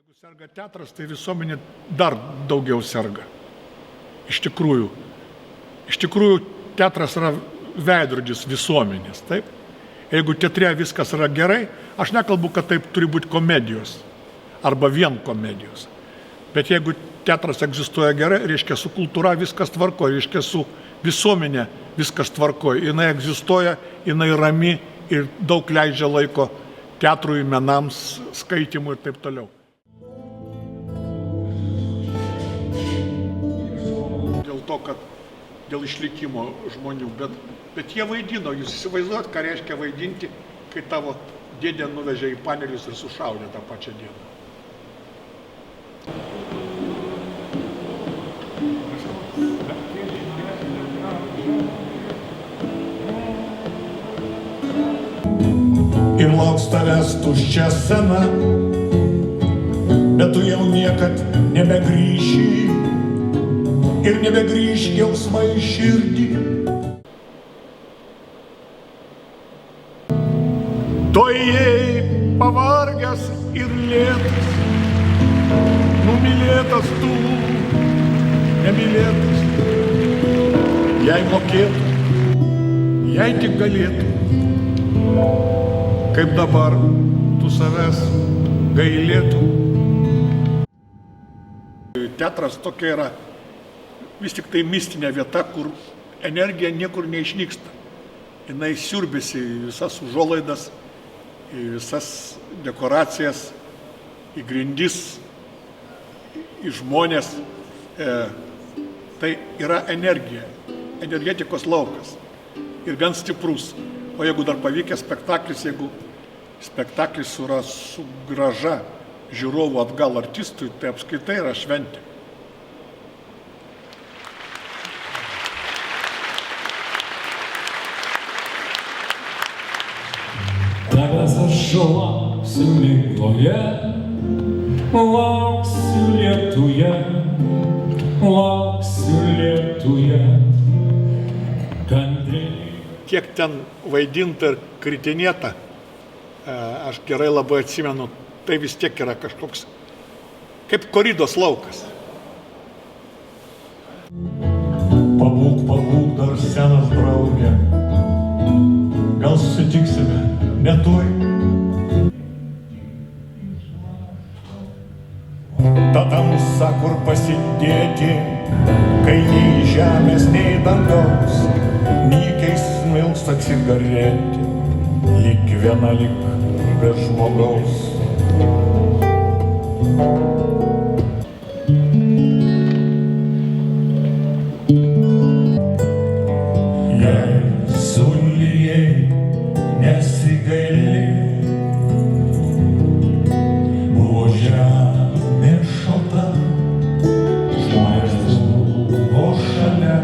Jeigu serga teatras, tai visuomenė dar daugiau serga. Iš tikrųjų, teatras yra veidrodis visuomenės, taip? Jeigu teatre viskas yra gerai, aš nekalbu, kad taip turi būti komedijos arba vien komedijos. Bet jeigu teatras egzistuoja gerai, reiškia su kultūra viskas tvarkoja, reiškia su visuomenė viskas tvarkoja. Jinai egzistuoja, jinai rami ir daug leidžia laiko teatrui, menams, skaitimui ir taip toliau. Dėl to, kad dėl išlikimo žmonių, bet jie vaidino, jūs įsivaizduojat, ką reiškia vaidinti, kai tavo dėdė nuvežė į panelius ir sušaudė tą pačią dieną. Ir lauks tavęs tuščia scena, bet tu jau niekad nebegrįši ir nebegrįš jausmai į širdį. Tu ėjai pavargęs ir lėtas, numylėtas tu, nemylėtas. Jei mokėtų, jei tik galėtų, kaip dabar tu savęs gailėtų. Teatras tokia yra vis tik tai mistinė vieta, kur energija niekur neišnyksta. Jinai siurbėsi į visas užuolaidas, į visas dekoracijas, į grindis, į žmonės. Tai yra energija, energetikos laukas ir gan stiprus. O jeigu dar pavykęs spektaklis, jeigu spektaklis yra su grąža žiūrovų atgal artistui, tai apskritai yra šventė. Tavęs aš lauksiu migloje, lauksiu lietuje, lauksiu lietuje, kantriai. Kiek ten vaidinta ir kritinėta, aš gerai labai atsimenu, tai vis tiek yra kažkoks kaip koridos laukas. Pabūk dar senas draugė, gal susitiksime netoj. Ta tamsa, kur pasidėti, kai nei žemės, nei dangaus, nykiai smilksta cigaretė, lyg viena lyg be žmogaus. Jei sulijai nesigaili, buvo žemė šalta, žmonės buvo šalia.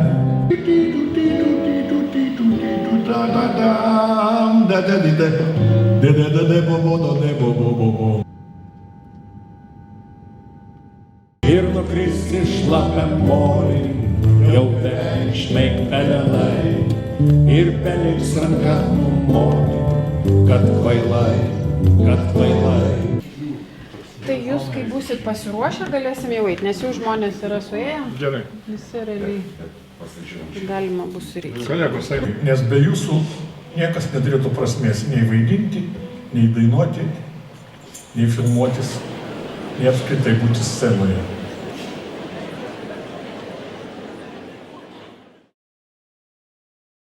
Ir nukristi šlapiam molį, jau beveik pelenai, ir beliks ranka numoti, kad kvailai. Tai jūs, kai būsit pasiruošę, galėsim jau eiti, nes jau žmonės yra suėję. Gerai. Visi realiai galima bus įreiti. Kolegos, Nes be jūsų niekas neturėtų prasmės nei vaidinti, nei dainuoti, nei filmuotis, nei apskritai būti scenoje.